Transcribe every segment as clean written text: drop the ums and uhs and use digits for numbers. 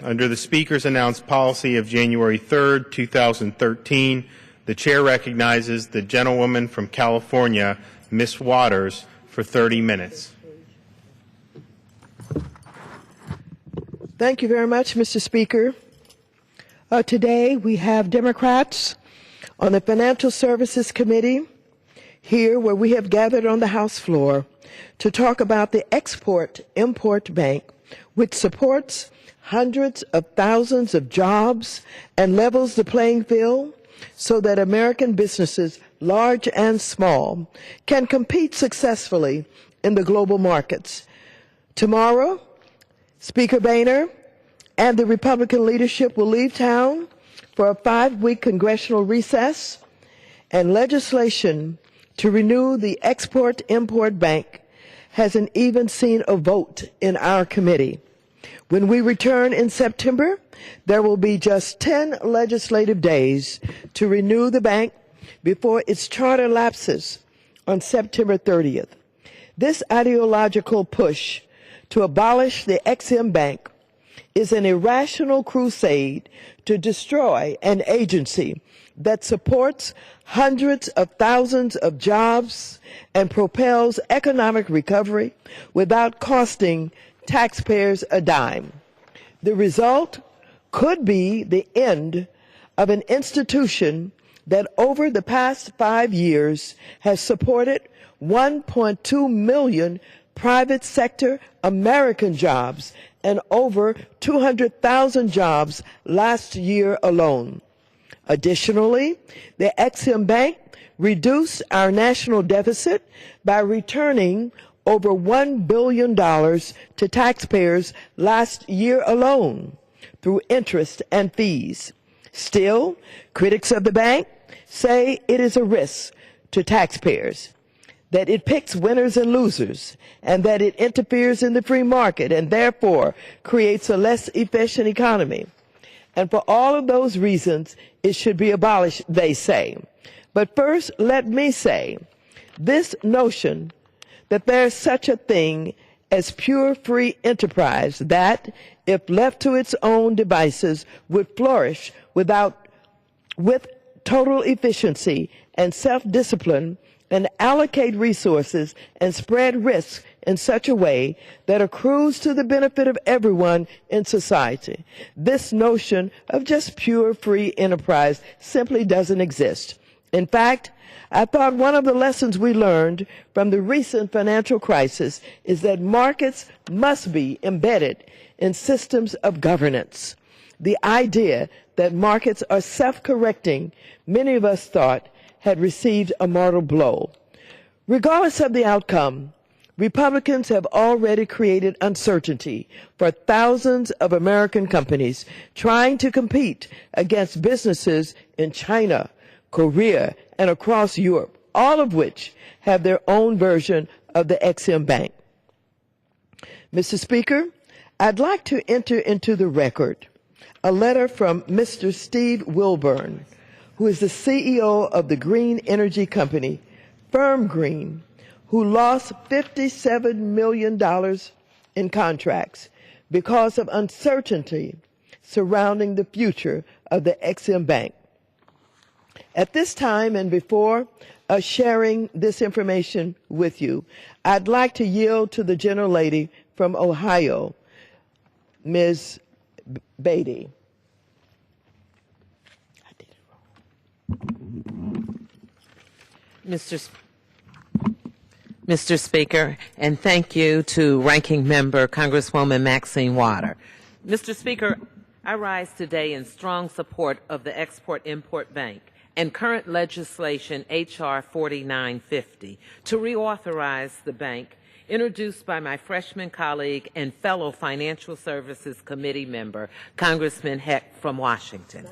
Under the Speaker's announced policy of January 3rd, 2013, the Chair recognizes the gentlewoman from California, Ms. Waters, for 30 minutes. Thank you very much, Mr. Speaker. Today we have Democrats on the Financial Services Committee here where we have gathered on the House floor to talk about the Export-Import Bank, which supports hundreds of thousands of jobs and levels the playing field so that American businesses, large and small, can compete successfully in the global markets. Tomorrow, Speaker Boehner and the Republican leadership will leave town for a 5-week congressional recess, and legislation to renew the Export-Import Bank hasn't even seen a vote in our committee. When we return in September, there will be just 10 legislative days to renew the bank before its charter lapses on September 30th. This ideological push to abolish the Ex-Im Bank is an irrational crusade to destroy an agency that supports hundreds of thousands of jobs and propels economic recovery without costing taxpayers a dime. The result could be the end of an institution that over the past 5 years has supported 1.2 million private sector American jobs and over 200,000 jobs last year alone. Additionally, the Ex-Im Bank reduced our national deficit by returning over $1 billion to taxpayers last year alone through interest and fees. Still, critics of the bank say it is a risk to taxpayers, that it picks winners and losers, and that it interferes in the free market and therefore creates a less efficient economy. And for all of those reasons, it should be abolished, they say. But first, let me say, this notion that there's such a thing as pure free enterprise that, if left to its own devices, would flourish with total efficiency and self-discipline and allocate resources and spread risk in such a way that accrues to the benefit of everyone in society. This notion of just pure free enterprise simply doesn't exist. In fact, I thought one of the lessons we learned from the recent financial crisis is that markets must be embedded in systems of governance. The idea that markets are self-correcting, many of us thought, had received a mortal blow. Regardless of the outcome, Republicans have already created uncertainty for thousands of American companies trying to compete against businesses in China, Korea, and across Europe, all of which have their own version of the Ex-Im Bank. Mr. Speaker, I'd like to enter into the record a letter from Mr. Steve Wilburn, who is the CEO of the green energy company, Firm Green, who lost $57 million in contracts because of uncertainty surrounding the future of the Ex-Im Bank. At this time, and before sharing this information with you, I'd like to yield to the gentlelady from Ohio, Ms. Beatty. I did it wrong. Mr. Speaker, and thank you to Ranking Member Congresswoman Maxine Waters. Mr. Speaker, I rise today in strong support of the Export-Import Bank and current legislation H.R. 4950 to reauthorize the bank, introduced by my freshman colleague and fellow Financial Services Committee member, Congressman Heck from Washington.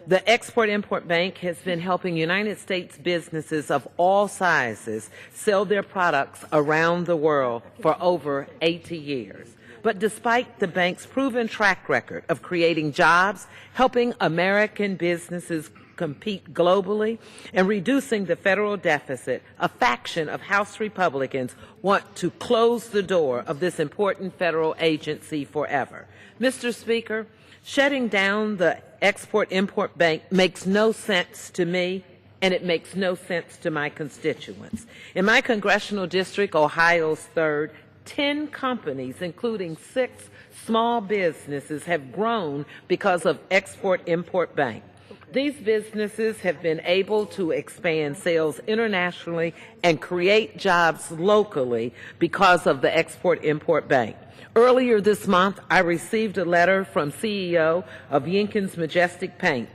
The Export-Import Bank has been helping United States businesses of all sizes sell their products around the world for over 80 years. But despite the bank's proven track record of creating jobs, helping American businesses compete globally, and reducing the federal deficit, a faction of House Republicans want to close the door of this important federal agency forever. Mr. Speaker, shutting down the Export-Import Bank makes no sense to me, and it makes no sense to my constituents. In my congressional district, Ohio's 3rd, 10 companies, including 6 small businesses, have grown because of Export-Import Bank. These businesses have been able to expand sales internationally and create jobs locally because of the Export-Import Bank. Earlier this month, I received a letter from CEO of Jenkins Majestic Paint,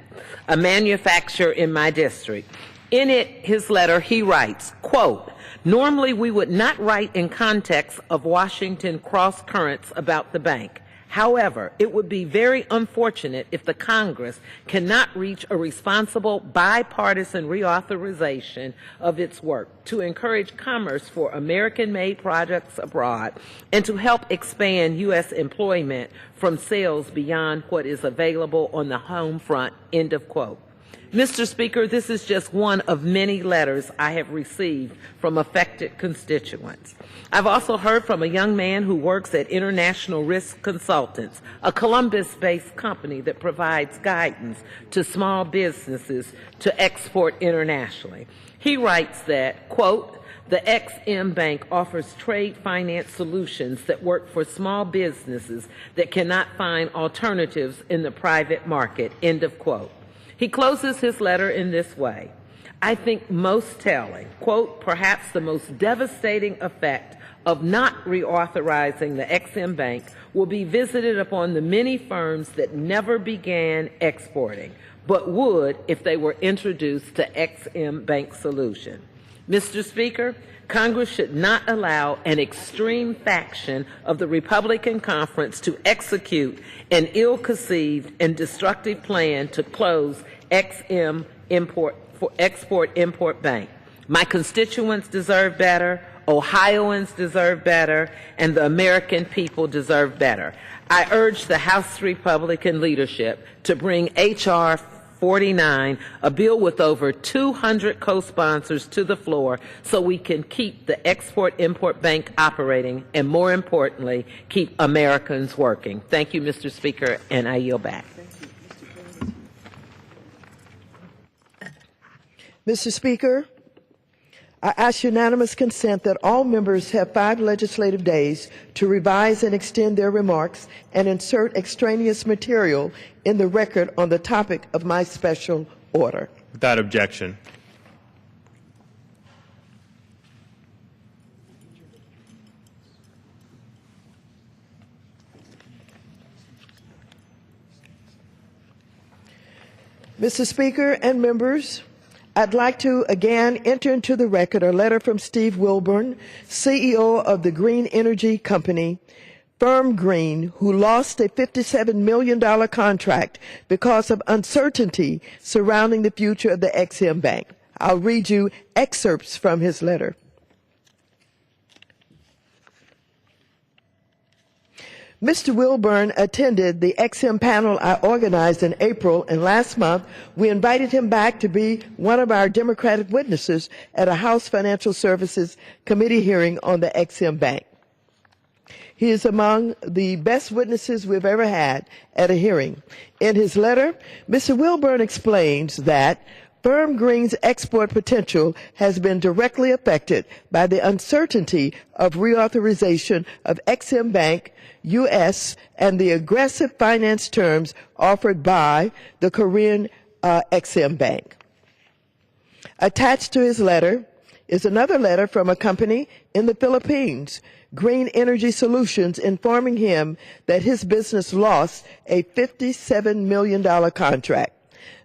a manufacturer in my district. In his letter, he writes, quote, "Normally we would not write in context of Washington cross currents about the bank. However, it would be very unfortunate if the Congress cannot reach a responsible bipartisan reauthorization of its work to encourage commerce for American-made products abroad and to help expand U.S. employment from sales beyond what is available on the home front," end of quote. Mr. Speaker, this is just one of many letters I have received from affected constituents. I've also heard from a young man who works at International Risk Consultants, a Columbus-based company that provides guidance to small businesses to export internationally. He writes that, quote, "The XM Bank offers trade finance solutions that work for small businesses that cannot find alternatives in the private market," end of quote. He closes his letter in this way. I think most telling, quote, "Perhaps the most devastating effect of not reauthorizing the XM Bank will be visited upon the many firms that never began exporting, but would if they were introduced to XM Bank solution." Mr. Speaker, Congress should not allow an extreme faction of the Republican conference to execute an ill-conceived and destructive plan to close Export-Import Bank. My constituents deserve better, Ohioans deserve better, and the American people deserve better. I urge the House Republican leadership to bring H.R. 49, a bill with over 200 co-sponsors, to the floor so we can keep the Export-Import Bank operating and, more importantly, keep Americans working. Thank you, Mr. Speaker, and I yield back. Mr. Speaker, I ask unanimous consent that all members have 5 legislative days to revise and extend their remarks and insert extraneous material in the record on the topic of my special order. Without objection. Mr. Speaker and members, I'd like to again enter into the record a letter from Steve Wilburn, CEO of the green energy company, Firm Green, who lost a $57 million contract because of uncertainty surrounding the future of the XM Bank. I'll read you excerpts from his letter. Mr. Wilburn attended the XM panel I organized in April, and last month we invited him back to be one of our Democratic witnesses at a House Financial Services Committee hearing on the XM Bank. He is among the best witnesses we've ever had at a hearing. In his letter, Mr. Wilburn explains that Firm Green's export potential has been directly affected by the uncertainty of reauthorization of XM Bank U.S. and the aggressive finance terms offered by the Korean XM Bank. Attached to his letter is another letter from a company in the Philippines, Green Energy Solutions, informing him that his business lost a $57 million contract.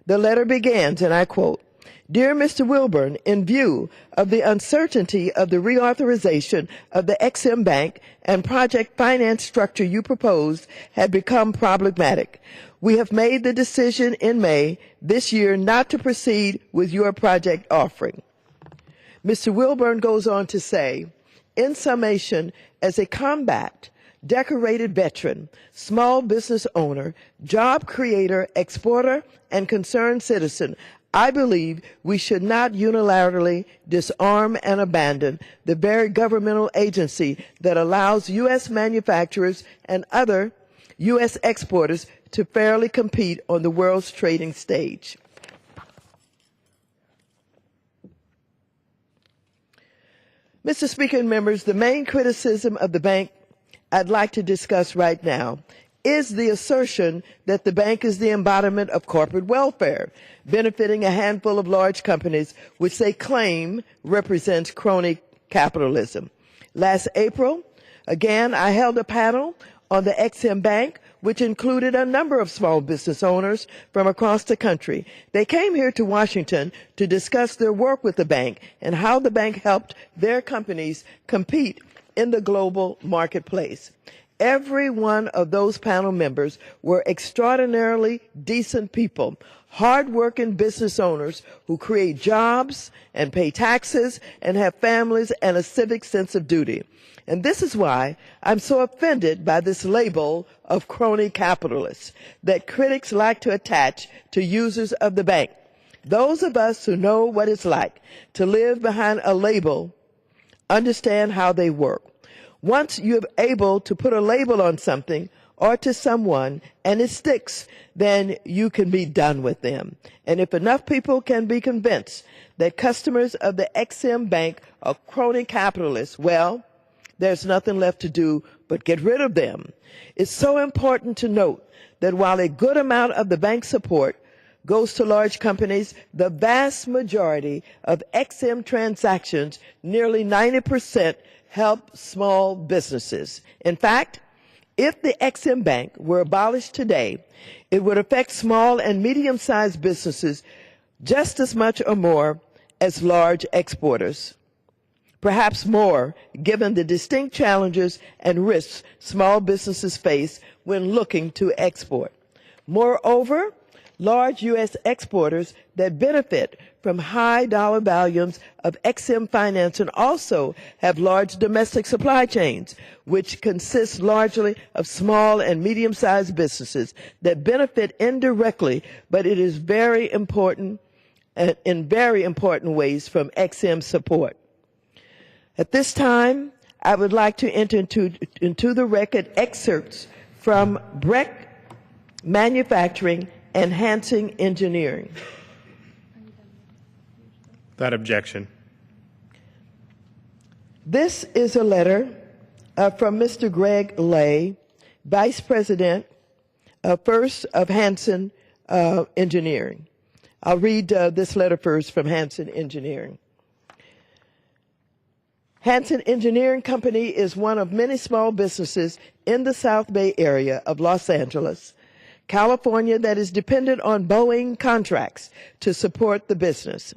The letter begins, and I quote, "Dear Mr. Wilburn, in view of the uncertainty of the reauthorization of the XM Bank and project finance structure you proposed had become problematic. We have made the decision in May this year not to proceed with your project offering." Mr. Wilburn goes on to say, in summation, as a combat decorated veteran, small business owner, job creator, exporter, and concerned citizen, I believe we should not unilaterally disarm and abandon the very governmental agency that allows U.S. manufacturers and other U.S. exporters to fairly compete on the world's trading stage. Mr. Speaker and members, the main criticism of the bank I'd like to discuss right now is the assertion that the bank is the embodiment of corporate welfare, benefiting a handful of large companies, which they claim represents crony capitalism. Last April, again, I held a panel on the Ex-Im Bank, which included a number of small business owners from across the country. They came here to Washington to discuss their work with the bank and how the bank helped their companies compete in the global marketplace. Every one of those panel members were extraordinarily decent people, hard-working business owners who create jobs and pay taxes and have families and a civic sense of duty. And this is why I'm so offended by this label of crony capitalists that critics like to attach to users of the bank. Those of us who know what it's like to live behind a label understand how they work. Once you're able to put a label on something or to someone and it sticks, then you can be done with them. And if enough people can be convinced that customers of the Ex-Im Bank are crony capitalists, well, there's nothing left to do but get rid of them. It's so important to note that while a good amount of the bank's support goes to large companies, the vast majority of Ex-Im transactions, nearly 90%, help small businesses. In fact, if the Ex-Im Bank were abolished today, it would affect small and medium-sized businesses just as much or more as large exporters. Perhaps more, given the distinct challenges and risks small businesses face when looking to export. Moreover, large U.S. exporters that benefit from high dollar volumes of Ex-Im financing also have large domestic supply chains, which consist largely of small and medium-sized businesses that benefit indirectly, but it is very important, in very important ways from Ex-Im support. At this time, I would like to enter into the record excerpts from Breck Manufacturing and Hansen Engineering. Without objection. This is a letter from Mr. Greg Lay, Vice President first of Hansen Engineering. I'll read this letter first from Hansen Engineering. Hansen Engineering Company is one of many small businesses in the South Bay area of Los Angeles, California, that is dependent on Boeing contracts to support the business.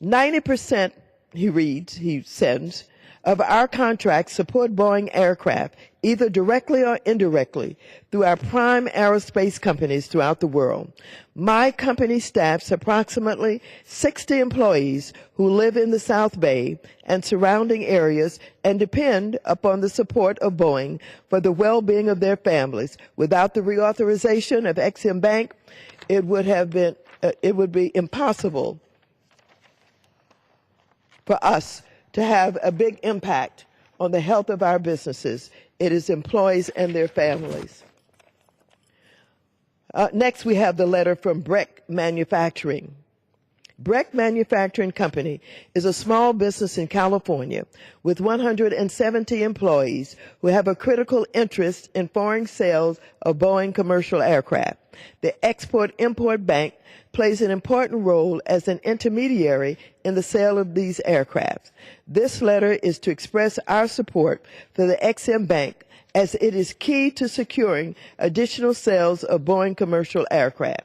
90%, he says, of our contracts support Boeing aircraft, either directly or indirectly, through our prime aerospace companies throughout the world. My company staffs approximately 60 employees who live in the South Bay and surrounding areas and depend upon the support of Boeing for the well-being of their families. Without the reauthorization of Ex-Im Bank, it would be impossible for us to have a big impact on the health of our businesses. It is employees and their families. Next, we have the letter from Breck Manufacturing. Breck Manufacturing Company is a small business in California with 170 employees who have a critical interest in foreign sales of Boeing commercial aircraft. The Export-Import Bank plays an important role as an intermediary in the sale of these aircraft. This letter is to express our support for the Ex-Im Bank as it is key to securing additional sales of Boeing commercial aircraft.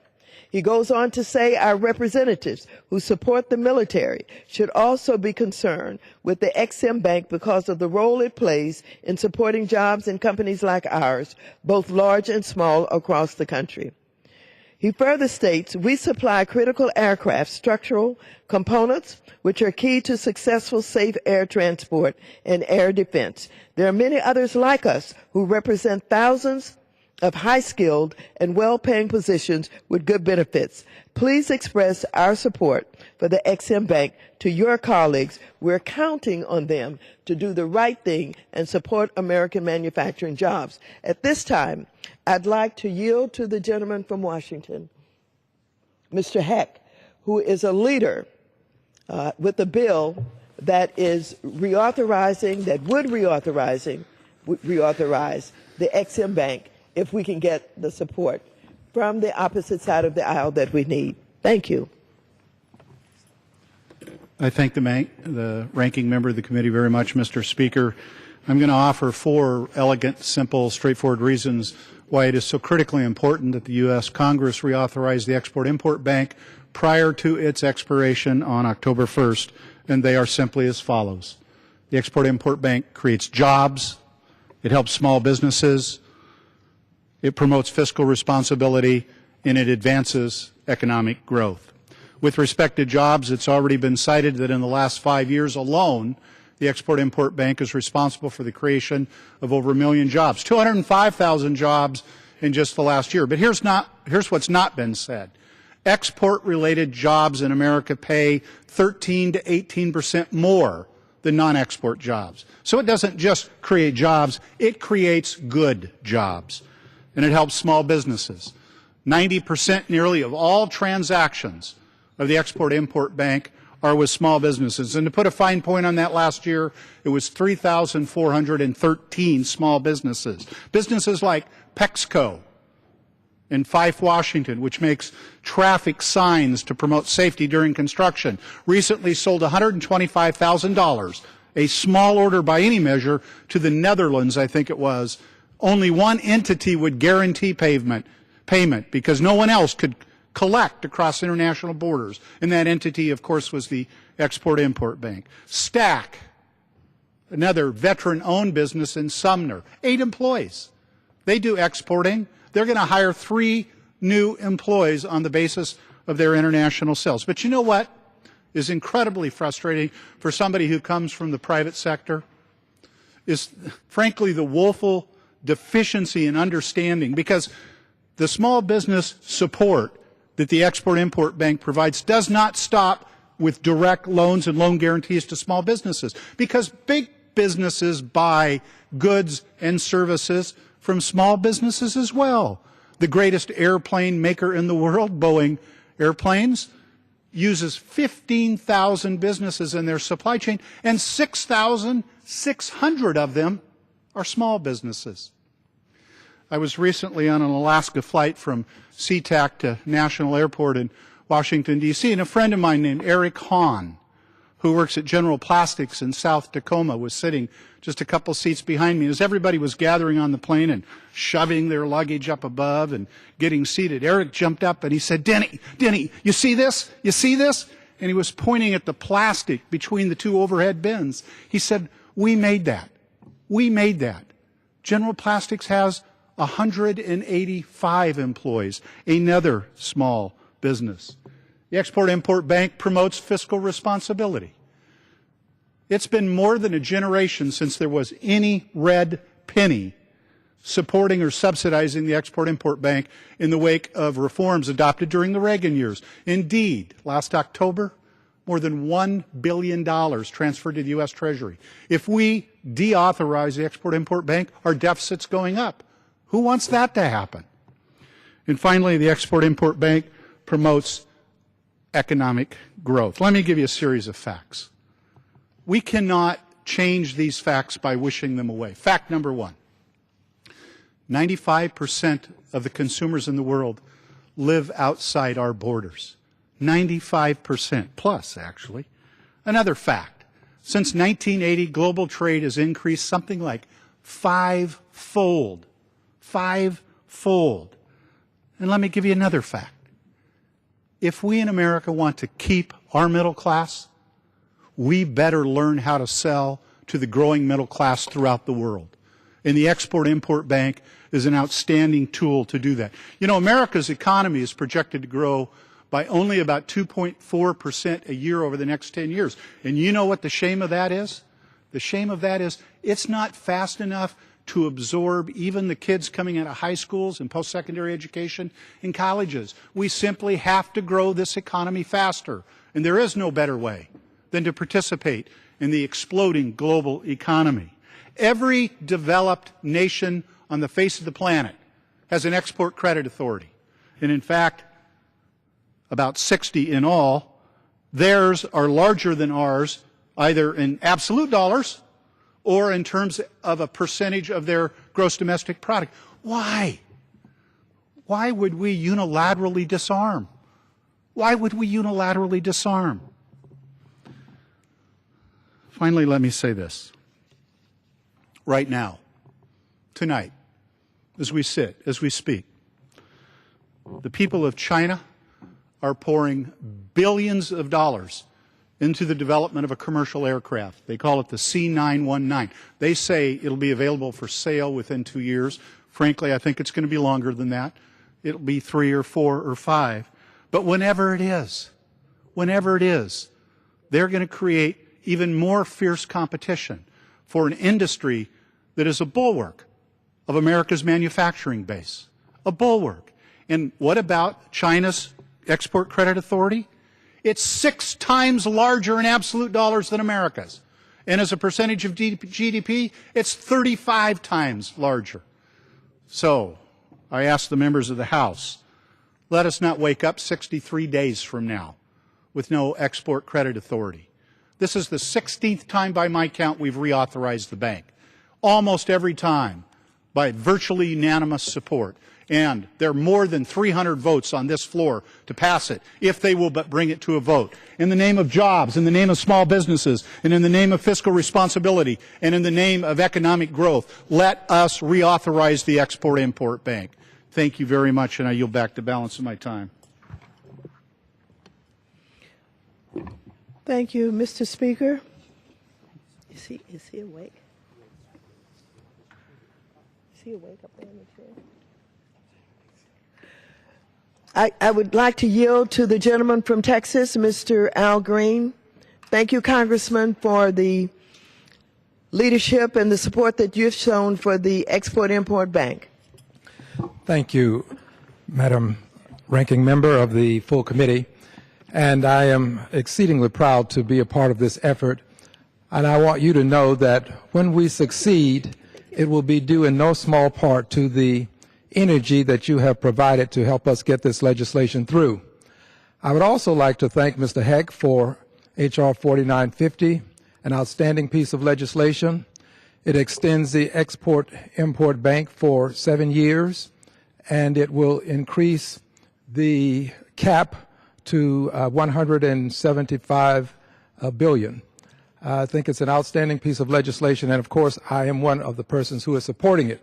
He goes on to say our representatives who support the military should also be concerned with the Ex-Im Bank because of the role it plays in supporting jobs in companies like ours, both large and small, across the country. He further states, we supply critical aircraft structural components which are key to successful safe air transport and air defense. There are many others like us who represent thousands of high-skilled and well-paying positions with good benefits. Please express our support for the EXIM Bank to your colleagues. We're counting on them to do the right thing and support American manufacturing jobs. At this time, I'd like to yield to the gentleman from Washington, Mr. Heck, who is a leader with a bill that is reauthorizing, that would reauthorize the EXIM Bank if we can get the support from the opposite side of the aisle that we need. Thank you. I thank the ranking member of the committee very much, Mr. Speaker. I'm going to offer 4 elegant, simple, straightforward reasons why it is so critically important that the U.S. Congress reauthorize the Export-Import Bank prior to its expiration on October 1st, and they are simply as follows. The Export-Import Bank creates jobs, it helps small businesses, it promotes fiscal responsibility, and it advances economic growth. With respect to jobs, it's already been cited that in the last 5 years alone, the Export-Import Bank is responsible for the creation of over 1 million jobs, 205,000 jobs in just the last year. But here's what's not been said. Export-related jobs in America pay 13 to 18% more than non-export jobs. So it doesn't just create jobs, it creates good jobs. And it helps small businesses. 90% nearly of all transactions of the Export-Import Bank are with small businesses. And to put a fine point on that, last year it was 3,413 small businesses. Businesses like Pexco in Fife, Washington, which makes traffic signs to promote safety during construction, recently sold $125,000, a small order by any measure, to the Netherlands, I think it was. Only one entity would guarantee payment because no one else could collect across international borders. And that entity, of course, was the Export-Import Bank. Stack, another veteran-owned business in Sumner, 8 employees. They do exporting. They're going to hire 3 new employees on the basis of their international sales. But you know what is incredibly frustrating for somebody who comes from the private sector? Is, frankly, the woeful deficiency in understanding, because the small business support that the Export-Import Bank provides does not stop with direct loans and loan guarantees to small businesses, because big businesses buy goods and services from small businesses as well. The greatest airplane maker in the world, Boeing Airplanes, uses 15,000 businesses in their supply chain, and 6,600 of them are small businesses. I was recently on an Alaska flight from SeaTac to National Airport in Washington, D.C., and a friend of mine named Eric Hahn, who works at General Plastics in South Tacoma, was sitting just a couple seats behind me. As everybody was gathering on the plane and shoving their luggage up above and getting seated, Eric jumped up and he said, Denny, you see this? You see this? And he was pointing at the plastic between the 2 overhead bins. He said, we made that. We made that. General Plastics has 185 employees, another small business. The Export-Import Bank promotes fiscal responsibility. It's been more than a generation since there was any red penny supporting or subsidizing the Export-Import Bank in the wake of reforms adopted during the Reagan years. Indeed, last October, more than $1 billion transferred to the U.S. Treasury. If we deauthorize the Export-Import Bank, our deficit's going up. Who wants that to happen? And finally, the Export-Import Bank promotes economic growth. Let me give you a series of facts. We cannot change these facts by wishing them away. Fact number 1, 95% of the consumers in the world live outside our borders. 95% plus, actually. Another fact, since 1980, global trade has increased something like 5-fold. 5-fold. And let me give you another fact. If we in America want to keep our middle class, we better learn how to sell to the growing middle class throughout the world. And the Export-Import Bank is an outstanding tool to do that. You know, America's economy is projected to grow by only about 2.4% a year over the next 10 years. And you know what the shame of that is? The shame of that is it's not fast enough to absorb even the kids coming out of high schools and post-secondary education in colleges. We simply have to grow this economy faster, and there is no better way than to participate in the exploding global economy. Every developed nation on the face of the planet has an export credit authority, and in fact, about 60 in all. Theirs are larger than ours, either in absolute dollars or in terms of a percentage of their gross domestic product. Why? Why would we unilaterally disarm? Why would we unilaterally disarm? Finally, let me say this. Right now, tonight, as we sit, as we speak, the people of China are pouring billions of dollars into the development of a commercial aircraft. They call it the C919. They say it'll be available for sale within 2 years. Frankly, I think it's going to be longer than that. It'll be 3 or 4 or 5. But whenever it is, they're going to create even more fierce competition for an industry that is a bulwark of America's manufacturing base. A bulwark. And what about China's Export Credit Authority? It's 6 times larger in absolute dollars than America's. And as a percentage of GDP, it's 35 times larger. So, I ask the members of the House, let us not wake up 63 days from now with no Export Credit Authority. This is the 16th time by my count we've reauthorized the bank. Almost every time by virtually unanimous support. And there are more than 300 votes on this floor to pass it, if they will but bring it to a vote. In the name of jobs, in the name of small businesses, and in the name of fiscal responsibility, and in the name of economic growth, let us reauthorize the Export-Import Bank. Thank you very much, and I yield back the balance of my time. Thank you, Mr. Speaker. Is he awake? Is he awake up there in the chair? I would like to yield to the gentleman from Texas, Mr. Al Green. Thank you, Congressman, for the leadership and the support that you've shown for the Export-Import Bank. Thank you, Madam Ranking Member of the full committee. And I am exceedingly proud to be a part of this effort. And I want you to know that when we succeed, it will be due in no small part to the energy that you have provided to help us get this legislation through. I would also like to thank Mr. Heck for H.R. 4950, an outstanding piece of legislation. It extends the Export-Import Bank for 7 years, and it will increase the cap to $175 billion. I think it's an outstanding piece of legislation, and of course, I am one of the persons who is supporting it.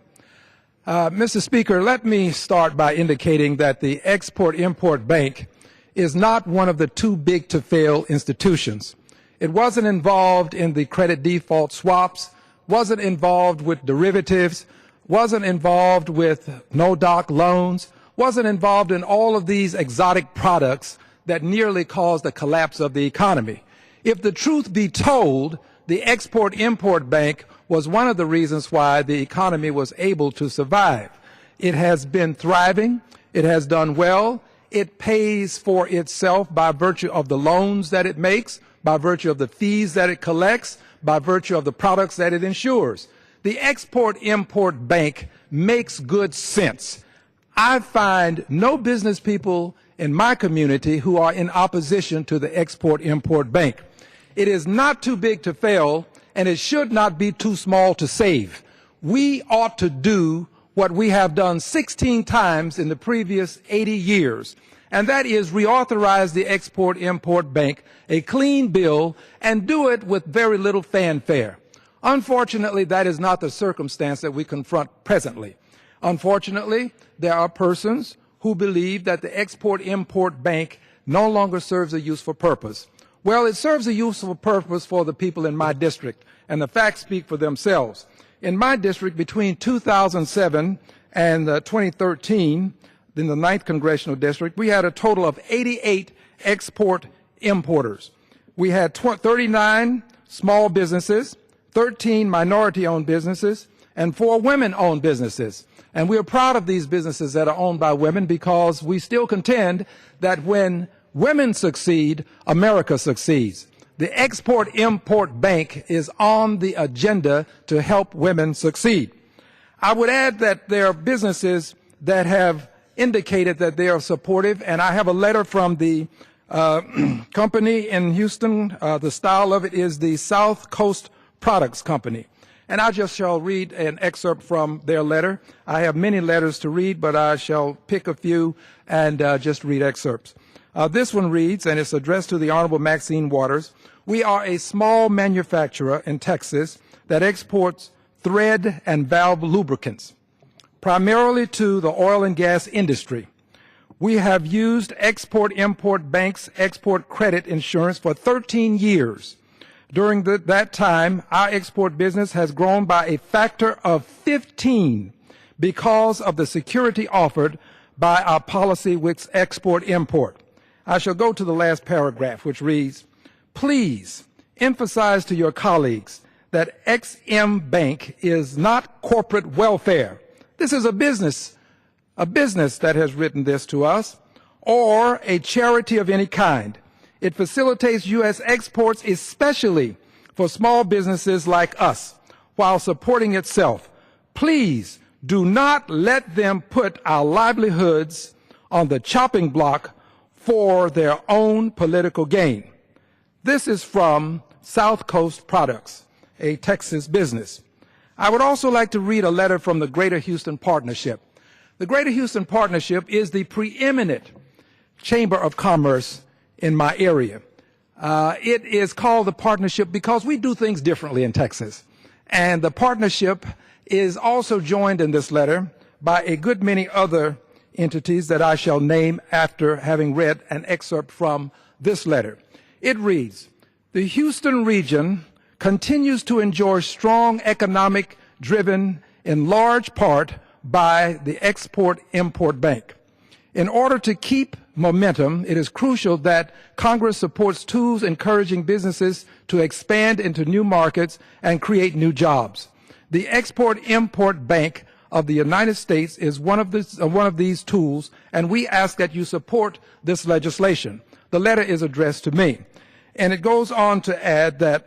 Mr. Speaker, let me start by indicating that the Export-Import Bank is not one of the too big to fail institutions. It wasn't involved in the credit default swaps, wasn't involved with derivatives, wasn't involved with no-doc loans, wasn't involved in all of these exotic products that nearly caused the collapse of the economy. If the truth be told, the Export-Import Bank was one of the reasons why the economy was able to survive. It has been thriving. It has done well. It pays for itself by virtue of the loans that it makes, by virtue of the fees that it collects, by virtue of the products that it insures. The Export-Import Bank makes good sense. I find no business people in my community who are in opposition to the Export-Import Bank. It is not too big to fail, and it should not be too small to save. We ought to do what we have done 16 times in the previous 80 years, and that is reauthorize the Export-Import Bank, a clean bill, and do it with very little fanfare. Unfortunately, that is not the circumstance that we confront presently. Unfortunately, there are persons who believe that the Export-Import Bank no longer serves a useful purpose. Well, it serves a useful purpose for the people in my district, and the facts speak for themselves. In my district, between 2007 and 2013, in the 9th Congressional District, we had a total of 88 export importers. We had 39 small businesses, 13 minority-owned businesses, and 4 women-owned businesses. And we are proud of these businesses that are owned by women because we still contend that when women succeed, America succeeds. The Export-Import Bank is on the agenda to help women succeed. I would add that there are businesses that have indicated that they are supportive, and I have a letter from the company in Houston. The style of it is the South Coast Products Company. And I just shall read an excerpt from their letter. I have many letters to read, but I shall pick a few and just read excerpts. This one reads, and it's addressed to the Honorable Maxine Waters. We are a small manufacturer in Texas that exports thread and valve lubricants, primarily to the oil and gas industry. We have used Export-Import Bank's export credit insurance for 13 years. During that time, our export business has grown by a factor of 15 because of the security offered by our policy with Export-Import. I shall go to the last paragraph, which reads, please emphasize to your colleagues that XM Bank is not corporate welfare. This is a business that has written this to us, or a charity of any kind. It facilitates U.S. exports, especially for small businesses like us, while supporting itself. Please do not let them put our livelihoods on the chopping block for their own political gain. This is from South Coast Products, a Texas business. I would also like to read a letter from the Greater Houston Partnership. The Greater Houston Partnership is the preeminent chamber of commerce in my area. It is called the Partnership because we do things differently in Texas. And the Partnership is also joined in this letter by a good many other entities that I shall name after having read an excerpt from this letter. It reads, the Houston region continues to enjoy strong economic driven in large part by the Export-Import Bank. In order to keep momentum, it is crucial that Congress supports tools encouraging businesses to expand into new markets and create new jobs. The Export-Import Bank of the United States is one of these tools, and we ask that you support this legislation. The letter is addressed to me. And it goes on to add that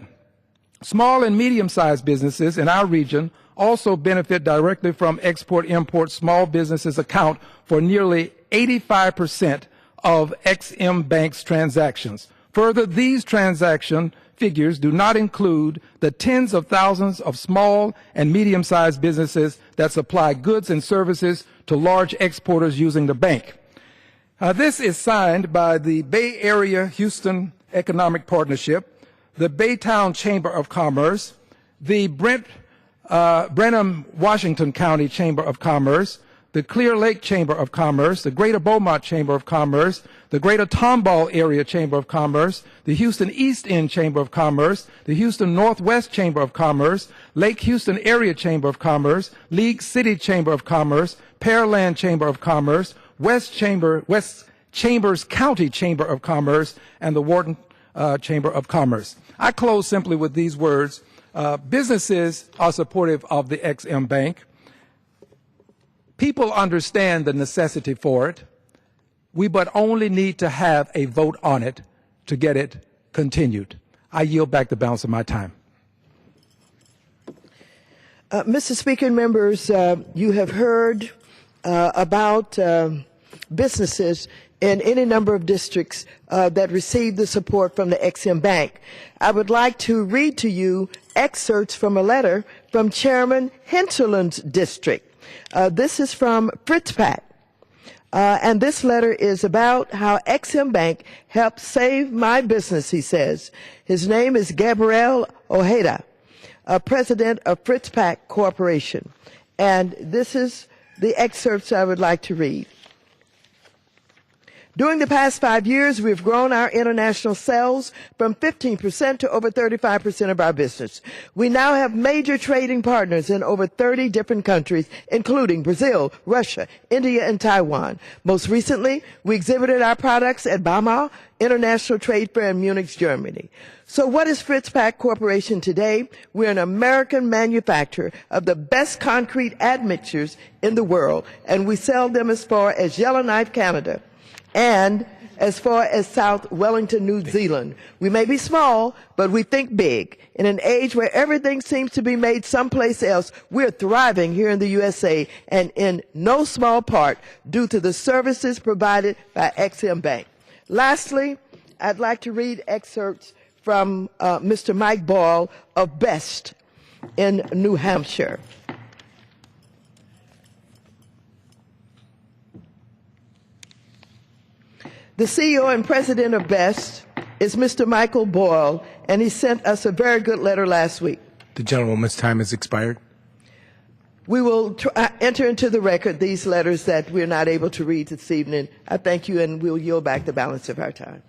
small and medium-sized businesses in our region also benefit directly from Export-Import. Small businesses account for nearly 85% of XM Bank's transactions. Further, these transaction figures do not include the tens of thousands of small and medium-sized businesses that supply goods and services to large exporters using the bank. This is signed by the Bay Area Houston Economic Partnership, the Baytown Chamber of Commerce, the Brenham Washington County Chamber of Commerce, the Clear Lake Chamber of Commerce, the Greater Beaumont Chamber of Commerce, the Greater Tomball Area Chamber of Commerce, the Houston East End Chamber of Commerce, the Houston Northwest Chamber of Commerce, Lake Houston Area Chamber of Commerce, League City Chamber of Commerce, Pearland Chamber of Commerce, West Chambers County Chamber of Commerce, and the Wharton Chamber of Commerce. I close simply with these words. Businesses are supportive of the XM Bank. People understand the necessity for it. We but only need to have a vote on it to get it continued. I yield back the balance of my time. Mr. Speaker and members, you have heard about businesses in any number of districts that receive the support from the XM Bank. I would like to read to you excerpts from a letter from Chairman Hinterland's district. This is from Fritzpack. And this letter is about how XM Bank helped save my business, he says. His name is Gabriel Ojeda, president of Fritzpack Corporation. And this is the excerpts I would like to read. During the past 5 years, we've grown our international sales from 15% to over 35% of our business. We now have major trading partners in over 30 different countries, including Brazil, Russia, India, and Taiwan. Most recently, we exhibited our products at BAMA International Trade Fair in Munich, Germany. So what is Fritz Pack Corporation today? We're an American manufacturer of the best concrete admixtures in the world, and we sell them as far as Yellowknife, Canada, and as far as South Wellington, New Zealand. We may be small, but we think big. In an age where everything seems to be made someplace else, we're thriving here in the USA, and in no small part due to the services provided by Ex-Im Bank. Lastly, I'd like to read excerpts from Mr. Mike Boyle of Best in New Hampshire. The CEO and president of Best is Mr. Michael Boyle, and he sent us a very good letter last week. The gentlewoman's time has expired. We will enter into the record these letters that we're not able to read this evening. I thank you, and we'll yield back the balance of our time.